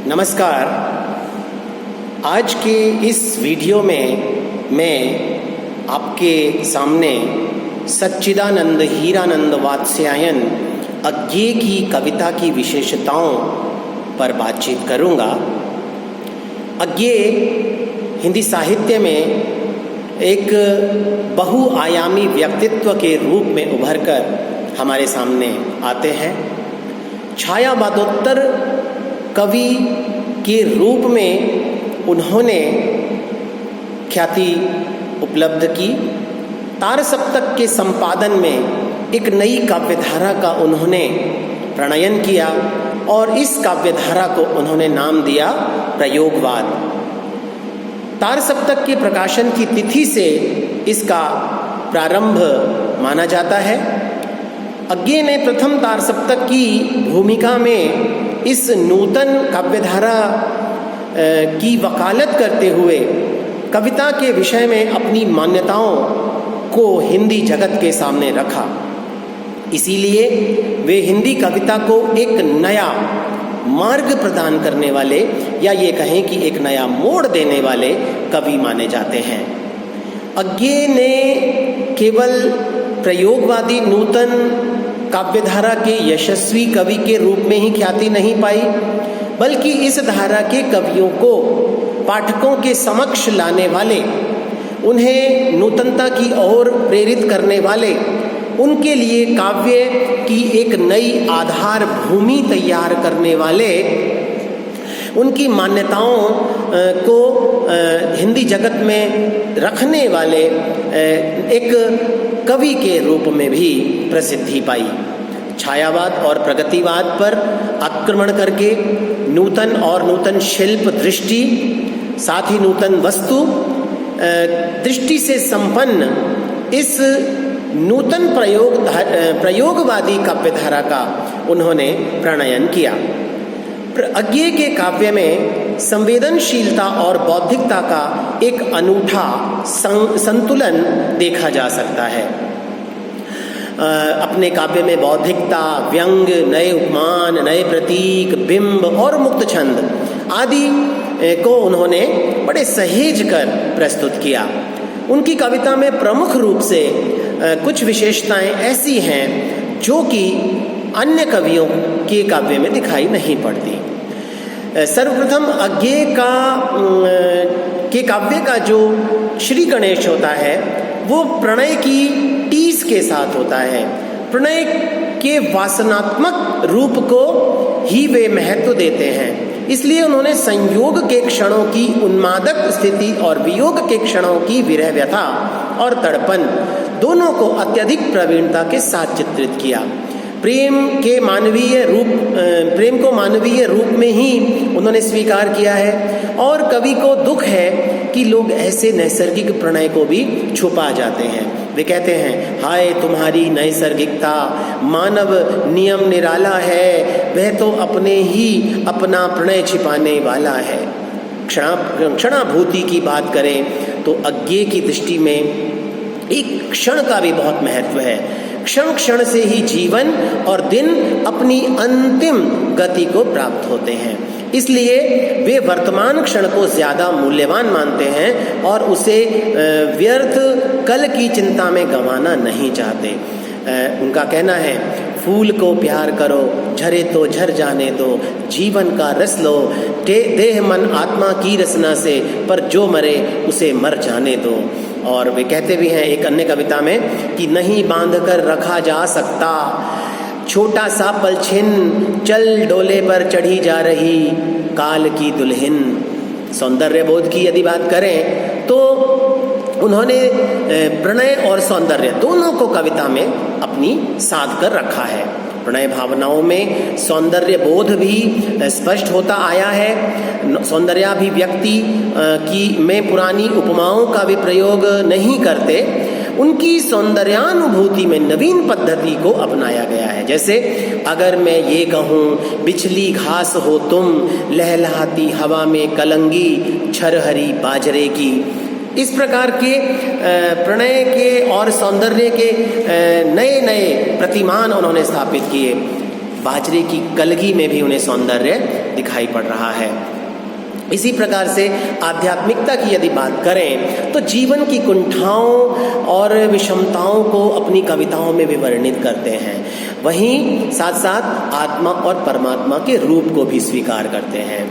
नमस्कार। आज के इस वीडियो में मैं आपके सामने सच्चिदानंद हीरानंद वात्स्यायन अज्ञेय की कविता की विशेषताओं पर बातचीत करूंगा। अज्ञेय हिंदी साहित्य में एक बहुआयामी व्यक्तित्व के रूप में उभरकर हमारे सामने आते हैं। छायावादोत्तर कवि के रूप में उन्होंने ख्याति उपलब्ध की। तार सप्तक के संपादन में एक नई काव्यधारा का उन्होंने प्रणयन किया और इस काव्यधारा को उन्होंने नाम दिया प्रयोगवाद। तार सप्तक के प्रकाशन की तिथि से इसका प्रारंभ माना जाता है। अज्ञेय ने प्रथम तार सप्तक की भूमिका में इस नूतन काव्यधारा की वकालत करते हुए कविता के विषय में अपनी मान्यताओं को हिंदी जगत के सामने रखा। इसीलिए वे हिंदी कविता को एक नया मार्ग प्रदान करने वाले या ये कहें कि एक नया मोड़ देने वाले कवि माने जाते हैं। अज्ञेय ने केवल प्रयोगवादी नूतन काव्यधारा के यशस्वी कवि के रूप में ही ख्याति नहीं पाई, बल्कि इस धारा के कवियों को पाठकों के समक्ष लाने वाले, उन्हें नूतनता की ओर प्रेरित करने वाले, उनके लिए काव्य की एक नई आधार भूमि तैयार करने वाले, उनकी मान्यताओं को हिंदी जगत में रखने वाले एक कवि के रूप में भी प्रसिद्धि पाई। छायावाद और प्रगतिवाद पर आक्रमण करके नूतन और नूतन शिल्प दृष्टि, साथ ही नूतन वस्तु दृष्टि से संपन्न इस नूतन प्रयोगवादी काव्यधारा का उन्होंने प्रणयन किया। अज्ञेय के काव्य में संवेदनशीलता और बौद्धिकता का एक अनूठा संतुलन देखा जा सकता है। अपने काव्य में बौद्धिकता, व्यंग, नए उपमान, नए प्रतीक, बिंब और मुक्त छंद आदि को उन्होंने बड़े सहेज कर प्रस्तुत किया। उनकी कविता में प्रमुख रूप से कुछ विशेषताएं ऐसी हैं जो कि अन्य कवियों के काव्य में दिखाई नहीं पड़ती। सर्वप्रथम अज्ञेय के काव्य का जो श्री गणेश होता है वो प्रणय की टीस के साथ होता है। प्रणय के वासनात्मक रूप को ही वे महत्व देते हैं। इसलिए उन्होंने संयोग के क्षणों की उन्मादक स्थिति और वियोग के क्षणों की विरह व्यथा और तड़पन दोनों को अत्यधिक प्रवीणता के साथ चित्रित किया। प्रेम को मानवीय रूप में ही उन्होंने स्वीकार किया है और कवि को दुख है कि लोग ऐसे नैसर्गिक प्रणय को भी छुपा जाते हैं। वे कहते हैं, हाय तुम्हारी नैसर्गिकता, मानव नियम निराला है, वह तो अपने ही अपना प्रणय छिपाने वाला है। क्षणाभूति की बात करें तो अज्ञेय की दृष्टि में एक क्षण का भी बहुत महत्व है। क्षण क्षण से ही जीवन और दिन अपनी अंतिम गति को प्राप्त होते हैं। इसलिए वे वर्तमान क्षण को ज्यादा मूल्यवान मानते हैं और उसे व्यर्थ कल की चिंता में गंवाना नहीं चाहते। उनका कहना है, फूल को प्यार करो, झरे तो झर जाने दो, जीवन का रस लो, देह मन आत्मा की रचना से, पर जो मरे उसे मर जाने दो। और वे कहते भी हैं एक अन्य कविता में कि नहीं बांध कर रखा जा सकता, छोटा सा पलछिन, चल डोले पर चढ़ी जा रही काल की दुल्हन। सौंदर्य बोध की यदि बात करें तो उन्होंने प्रणय और सौंदर्य दोनों को कविता में अपनी साध कर रखा है। प्रणय भावनाओं में सौंदर्य बोध भी स्पष्ट होता आया है। सौंदर्याभिव्यक्ति में पुरानी उपमाओं का भी प्रयोग नहीं करते। उनकी सौंदर्यानुभूति में नवीन पद्धति को अपनाया गया है। जैसे अगर मैं ये कहूँ, बिछली घास हो तुम, लहलहाती हवा में कलंगी, छरहरी बाजरे की। इस प्रकार के प्रणय के और सौंदर्य के नए नए प्रतिमान उन्होंने स्थापित किए। बाजरे की कलगी में भी उन्हें सौंदर्य दिखाई पड़ रहा है। इसी प्रकार से आध्यात्मिकता की यदि बात करें तो जीवन की कुंठाओं और विषमताओं को अपनी कविताओं में भी वर्णित करते हैं। वहीं साथ साथ आत्मा और परमात्मा के रूप को भी स्वीकार करते हैं।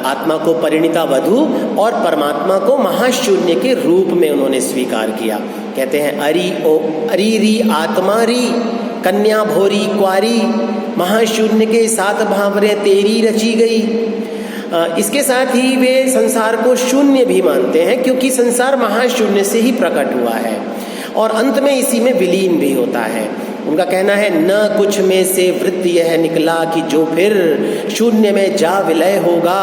आत्मा को परिणीता वधू और परमात्मा को महाशून्य के रूप में उन्होंने स्वीकार किया। कहते हैं अरी री आत्मा री कन्या भोरी क्वारी, महाशून्य के साथ भावरे तेरी रची गई। इसके साथ ही वे संसार को शून्य भी मानते हैं, क्योंकि संसार महाशून्य से ही प्रकट हुआ है और अंत में इसी में विलीन भी होता है। उनका कहना है न कुछ में से वृत्ति यह निकला कि जो फिर शून्य में जा विलय होगा,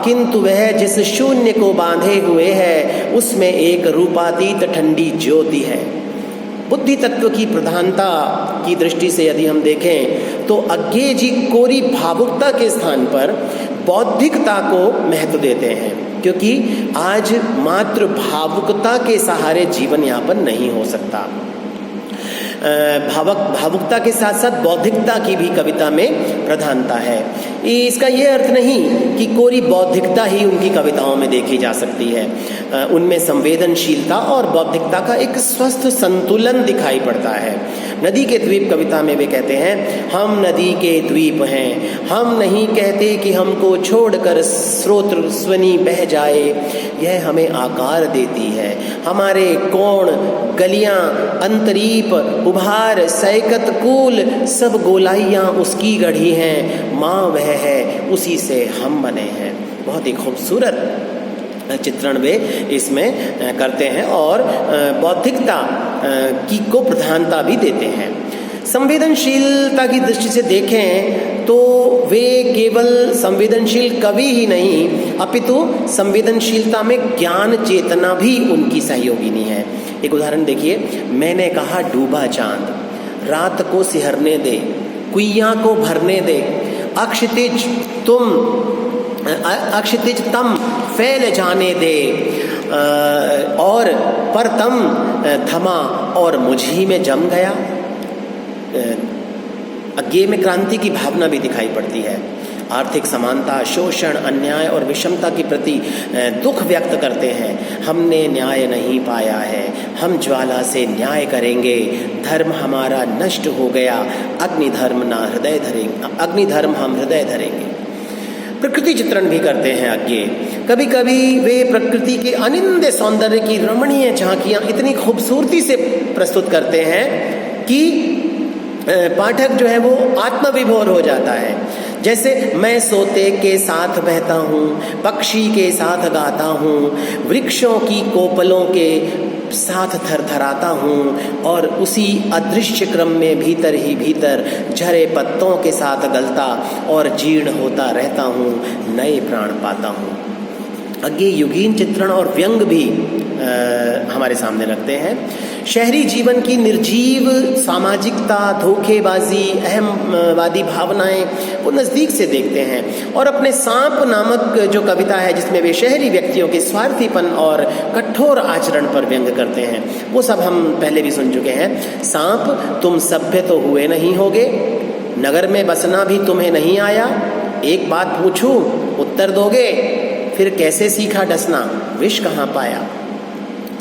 किंतु वह जिस शून्य को बांधे हुए है उसमें एक रूपातीत ठंडी ज्योति है। बुद्धि तत्व की प्रधानता की दृष्टि से यदि हम देखें तो अज्ञेय जी कोरी भावुकता के स्थान पर बौद्धिकता को महत्व देते हैं, क्योंकि आज मात्र भावुकता के सहारे जीवन यापन नहीं हो सकता। भावुकता के साथ साथ बौद्धिकता की भी कविता में प्रधानता है। इसका यह अर्थ नहीं कि कोरी बौद्धिकता ही उनकी कविताओं में देखी जा सकती है। उनमें संवेदनशीलता और बौद्धिकता का एक स्वस्थ संतुलन दिखाई पड़ता है। नदी के द्वीप कविता में वे कहते हैं, हम नदी के द्वीप हैं, हम नहीं कहते कि हमको छोड़कर स्रोत स्वनी बह जाए, यह हमें आकार देती है। हमारे कोण गलियां अंतरीप उभार सैकत कूल सब गोलाइयाँ उसकी गढ़ी हैं, माँ वह है उसी से हम बने हैं। बहुत ही खूबसूरत चित्रण वे इसमें करते हैं और बौद्धिकता की को प्रधानता भी देते हैं। संवेदनशीलता की दृष्टि से देखें तो वे केवल संवेदनशील कवि ही नहीं, अपितु संवेदनशीलता में ज्ञान चेतना भी उनकी सहयोगिनी है। एक उदाहरण देखिए, मैंने कहा डूबा चांद रात को सिहरने दे, कुइयां को भरने दे, अक्षितिज तम फैल जाने दे, और पर तम थमा और मुझी में जम गया। अज्ञेय में क्रांति की भावना भी दिखाई पड़ती है। आर्थिक समानता, शोषण, अन्याय और विषमता के प्रति दुख व्यक्त करते हैं। हमने न्याय नहीं पाया है, हम ज्वाला से न्याय करेंगे, धर्म हमारा नष्ट हो गया, अग्निधर्म हम हृदय धरेंगे। प्रकृति चित्रण भी करते हैं अज्ञेय। कभी कभी वे प्रकृति के अनिंद्य सौंदर्य की रमणीय झांकियां इतनी खूबसूरती से प्रस्तुत करते हैं कि पाठक जो है वो आत्मविभोर हो जाता है। जैसे मैं सोते के साथ बहता हूँ, पक्षी के साथ गाता हूँ, वृक्षों की कोपलों के साथ थरथराता हूँ और उसी अदृश्य क्रम में भीतर ही भीतर झरे पत्तों के साथ गलता और जीर्ण होता रहता हूँ, नए प्राण पाता हूँ। अज्ञेय युगीन चित्रण और व्यंग भी हमारे सामने रखते हैं। शहरी जीवन की निर्जीव सामाजिकता, धोखेबाजी, अहमवादी भावनाएं वो नज़दीक से देखते हैं और अपने सांप नामक जो कविता है जिसमें वे शहरी व्यक्तियों के स्वार्थीपन और कठोर आचरण पर व्यंग करते हैं, वो सब हम पहले भी सुन चुके हैं। सांप तुम सभ्य तो हुए नहीं होगे, नगर में बसना भी तुम्हें नहीं आया, एक बात पूछूं उत्तर दोगे, फिर कैसे सीखा डसना, विष कहाँ पाया।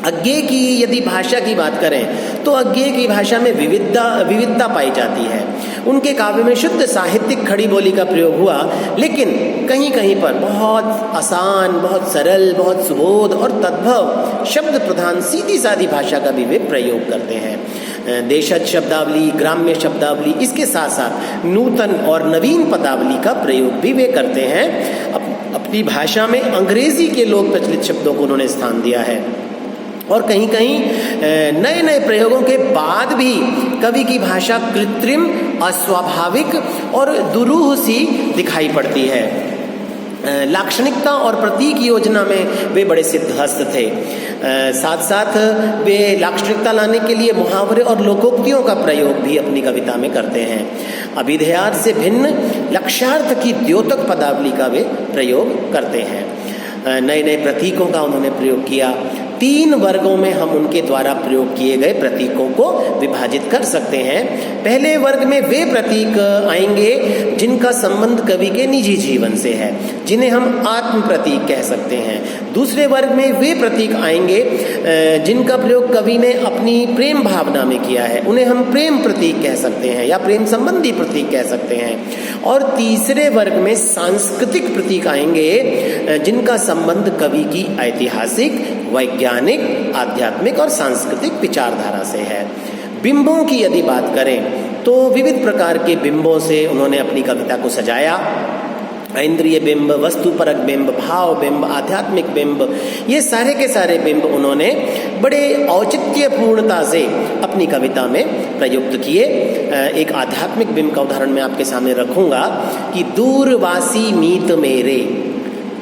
अज्ञेय की यदि भाषा की बात करें तो अज्ञेय की भाषा में विविधता पाई जाती है। उनके काव्य में शुद्ध साहित्यिक खड़ी बोली का प्रयोग हुआ, लेकिन कहीं कहीं पर बहुत आसान, बहुत सरल, बहुत सुबोध और तद्भव शब्द प्रधान सीधी सादी भाषा का भी वे प्रयोग करते हैं। देशज शब्दावली, ग्राम्य शब्दावली, इसके साथ साथ नूतन और नवीन पदावली का प्रयोग भी वे करते हैं। अपनी भाषा में अंग्रेजी के लोक प्रचलित शब्दों को उन्होंने स्थान दिया है और कहीं कहीं नए नए प्रयोगों के बाद भी कवि की भाषा कृत्रिम, अस्वाभाविक और दुरूह सी दिखाई पड़ती है। लाक्षणिकता और प्रतीक योजना में वे बड़े सिद्धहस्त थे। साथ साथ वे लाक्षणिकता लाने के लिए मुहावरे और लोकोक्तियों का प्रयोग भी अपनी कविता में करते हैं। अभिधेयार्थ से भिन्न लक्ष्यार्थ की द्योतक पदावली का वे प्रयोग करते हैं। नए नए प्रतीकों का उन्होंने प्रयोग किया। 3 वर्गों में हम उनके द्वारा प्रयोग किए गए प्रतीकों को विभाजित कर सकते हैं। पहले वर्ग में वे प्रतीक आएंगे जिनका संबंध कवि के निजी जीवन से है, जिन्हें हम आत्म प्रतीक कह सकते हैं। दूसरे वर्ग में वे प्रतीक आएंगे जिनका प्रयोग कवि ने अपनी प्रेम भावना में किया है, उन्हें हम प्रेम प्रतीक कह सकते हैं या प्रेम संबंधी प्रतीक कह सकते हैं। और तीसरे वर्ग में सांस्कृतिक प्रतीक आएंगे जिनका संबंध कवि की ऐतिहासिक, वैज्ञानिक, आध्यात्मिक और सांस्कृतिक विचारधारा से है। बिंबों की यदि बात करें तो विविध प्रकार के बिंबों से उन्होंने अपनी कविता को सजाया। इंद्रिय बिंब, वस्तुपरक बिंब, भाव बिंब, आध्यात्मिक बिंब, ये सारे के सारे बिंब उन्होंने बड़े औचित्यपूर्णता से अपनी कविता में प्रयुक्त किए। एक आध्यात्मिक बिंब का उदाहरण मैं आपके सामने रखूंगा कि दूरवासी मीत मेरे,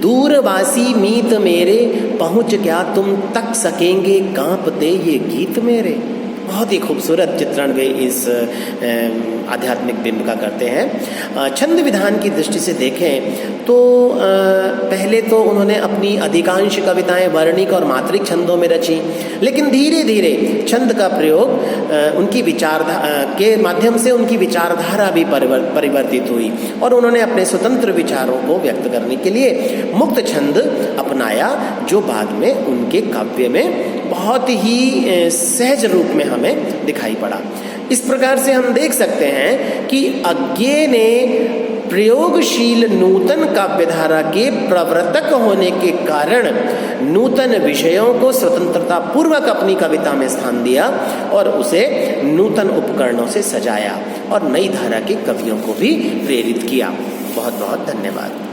दूरवासी मीत मेरे, पहुँच क्या तुम तक सकेंगे कांपते ये गीत मेरे। बहुत ही खूबसूरत चित्रण वे इस आध्यात्मिक बिंब का करते हैं। छंद विधान की दृष्टि से देखें तो पहले तो उन्होंने अपनी अधिकांश कविताएं वर्णिक और मात्रिक छंदों में रची, लेकिन धीरे धीरे छंद का प्रयोग उनकी विचारधारा के माध्यम से उनकी विचारधारा भी परिवर्तित हुई और उन्होंने अपने स्वतंत्र विचारों को व्यक्त करने के लिए मुक्त छंद अपनाया, जो बाद में उनके काव्य में बहुत ही सहज रूप में हमें दिखाई पड़ा। इस प्रकार से हम देख सकते हैं कि अज्ञेय ने प्रयोगशील नूतन काव्यधारा के प्रवर्तक होने के कारण नूतन विषयों को स्वतंत्रता पूर्वक अपनी कविता में स्थान दिया और उसे नूतन उपकरणों से सजाया और नई धारा के कवियों को भी प्रेरित किया। बहुत बहुत धन्यवाद।